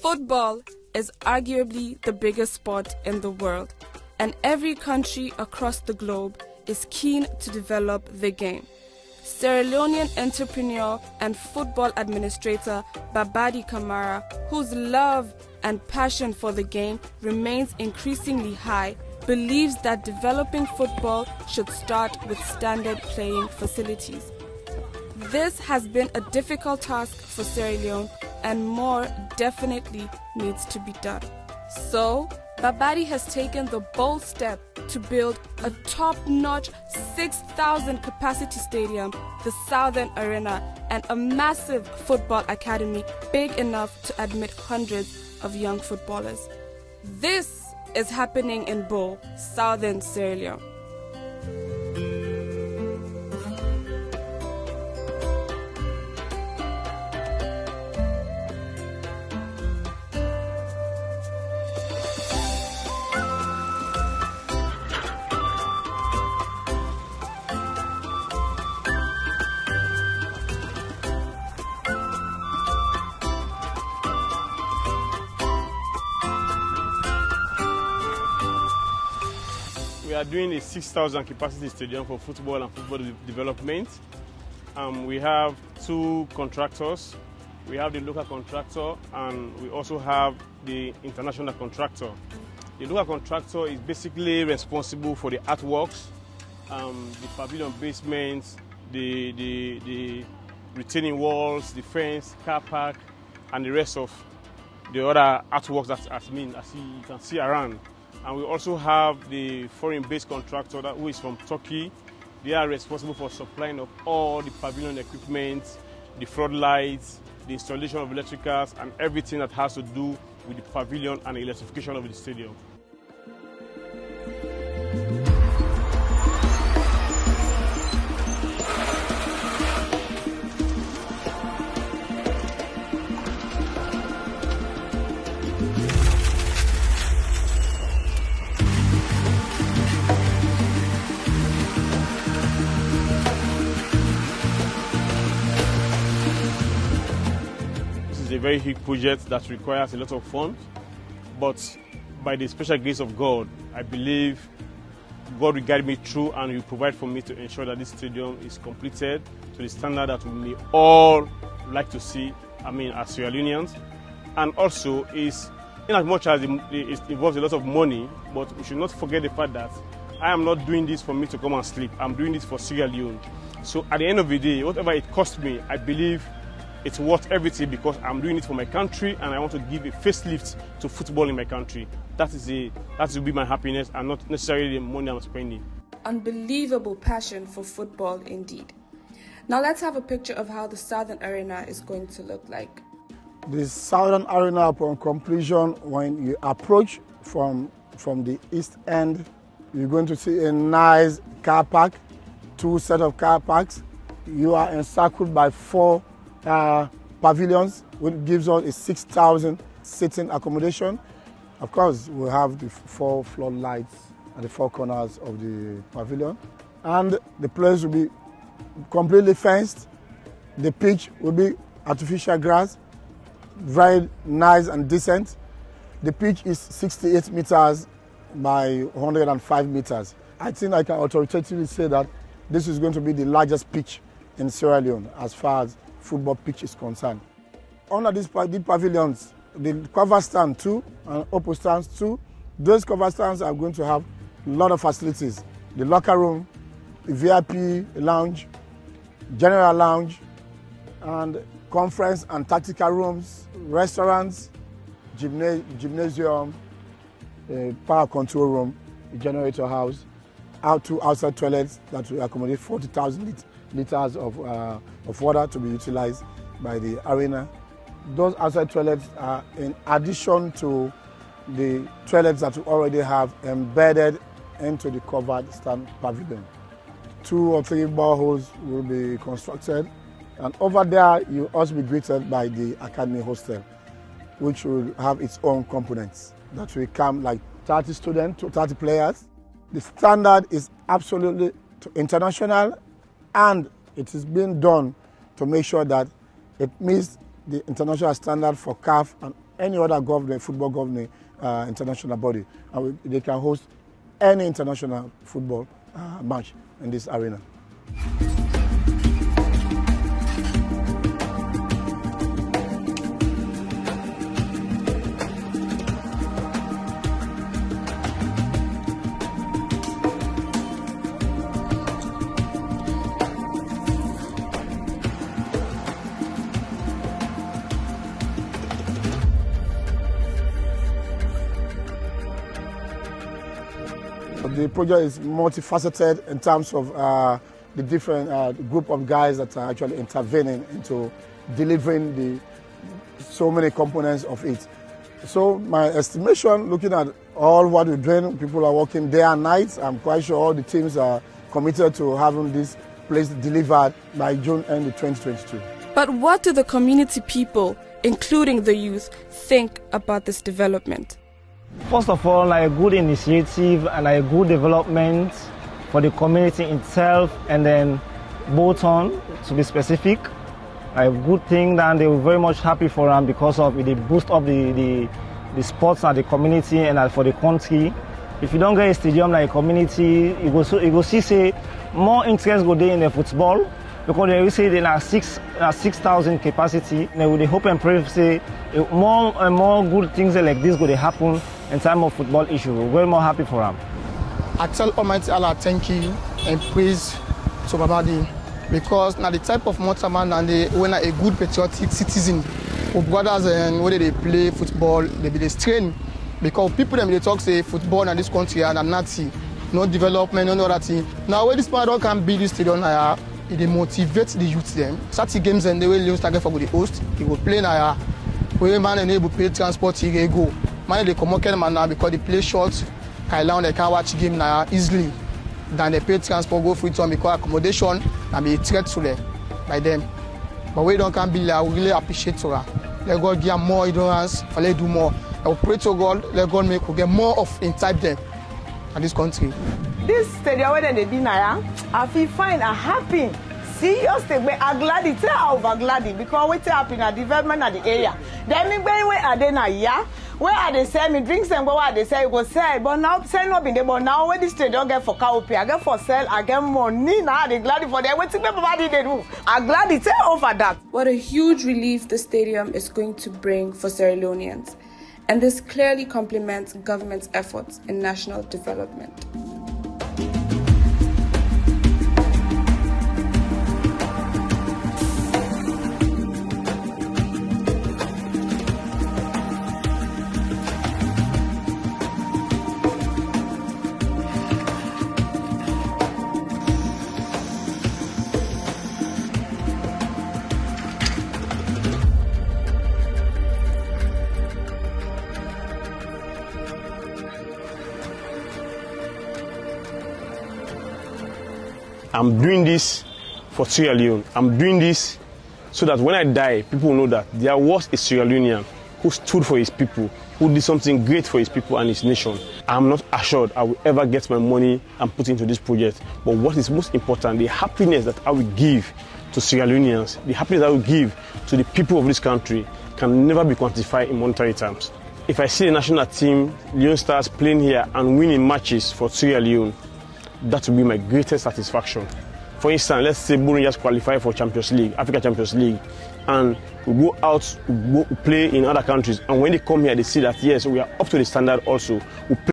Football is arguably the biggest sport in the world, and every country across the globe is keen to develop the game. Sierra Leonean entrepreneur and football administrator Babadi Kamara, whose love and passion for the game remains increasingly high, believes that developing football should start with standard playing facilities. This has been a difficult task for Sierra Leone, and more definitely needs to be done. So, Babadi has taken the bold step to build a top-notch 6,000 capacity stadium, the Southern Arena, and a massive football academy big enough to admit hundreds of young footballers. This is happening in Bo, Southern Sierra Leone. We are doing a 6,000 capacity stadium for football and football development. We have two contractors. We have the local contractor and we also have the international contractor. The local contractor is basically responsible for the artworks, the pavilion basements, the retaining walls, the fence, car park, and the rest of the other artworks that you can see around. And we also have the foreign-based contractor who is from Turkey. They are responsible for supplying of all the pavilion equipment, the floodlights, the installation of electricals, and everything that has to do with the pavilion and the electrification of the stadium. A very huge project that requires a lot of funds, but by the special grace of God, I believe God will guide me through and will provide for me to ensure that this stadium is completed to the standard that we may all like to see, as Sierra Leoneans. And also, is in as much as it involves a lot of money, but we should not forget the fact that I am not doing this for me to come and sleep. I'm doing this for Sierra Leone. So at the end of the day, whatever it costs me, I believe it's worth everything because I'm doing it for my country and I want to give a facelift to football in my country. That will be my happiness and not necessarily the money I'm spending. Unbelievable passion for football indeed. Now let's have a picture of how the Southern Arena is going to look like. The Southern Arena, upon completion, when you approach from the east end, you're going to see a nice car park, two sets of car parks. You are encircled by four pavilions, which gives us a 6,000 sitting accommodation. Of course, we have the four floodlights at the four corners of the pavilion. And the place will be completely fenced. The pitch will be artificial grass, very nice and decent. The pitch is 68 meters by 105 meters. I think I can authoritatively say that this is going to be the largest pitch in Sierra Leone as far as football pitch is concerned. Under these pavilions, the cover stand 2 and upper stands 2, those cover stands are going to have a lot of facilities. The locker room, the VIP lounge, general lounge, and conference and tactical rooms, restaurants, gymnasium, power control room, a generator house, outside toilets that will accommodate 40,000 liters of water to be utilized by the arena. Those outside toilets are in addition to the toilets that we already have embedded into the covered stand pavilion. 2 or 3 boreholes will be constructed, and over there you'll also be greeted by the academy hostel, which will have its own components that will come like 30 students to 30 players. The standard is absolutely international, and it is being done to make sure that It meets the international standard for CAF and any other football governing international body. And they can host any international football match in this arena. The project is multifaceted in terms of the different group of guys that are actually intervening into delivering so many components of it. So my estimation, looking at all what we're doing, people are working day and night. I'm quite sure all the teams are committed to having this place delivered by June end 2022. But what do the community people, including the youth, think about this development? First of all, a good initiative and a good development for the community itself, and then Bolton, to be specific. A good thing that they were very much happy for them because of the boost of the sports and the community and for the country. If you don't get a stadium like a community, you go see say more interest go there in the football, because they will say they are 6,000 capacity. They will hope and pray say more and more good things like this go to happen in time of football issue. We're very more happy for them. I tell Almighty Allah thank you and praise to Babadi, because now the type of motorman and when a good patriotic citizen who brothers and whether they play football, they be strain, because people them they talk say football in this country and Nazi, no development, no other thing. Now when this man can build this stadium now, it motivate the youth them. Saturday games and they will use target for the host. He will play now. When man and able pay transport, he go. Man they come man now because they play short. Leone they can watch game now easily. Than they pay transport go free time because accommodation and be a threat to them by them. But we don't can be there. We really appreciate to her. Let God give more endurance for let do more. I will pray to God. Let God make we get more of inside them in this country. This stadium where they be now, I feel fine and happy. Seriously, but I'm glad it's glad because what's happening at development at the area. Then me where are they now? Yeah. Where are they say me drinks and go where they say go sell, but now sell not be there. But now when this stadium get for cowpea, I get for sell, I get money now. They glad for them. What's the Babadi they do? I'm glad it's over that. What a huge relief the stadium is going to bring for Sierra Leoneans, and this clearly complements government's efforts in national development. I'm doing this for Sierra Leone. I'm doing this so that when I die, people will know that there was a Sierra Leonean who stood for his people, who did something great for his people and his nation. I'm not assured I will ever get my money and put into this project. But what is most important, the happiness that I will give to Sierra Leoneans, the happiness I will give to the people of this country can never be quantified in monetary terms. If I see the national team, Leone Stars, playing here and winning matches for Sierra Leone, that will be my greatest satisfaction. For instance, let's say Burundi just qualify for Champions League, Africa Champions League, and we go out, we play in other countries, and when they come here, they see that yes, we are up to the standard also. We play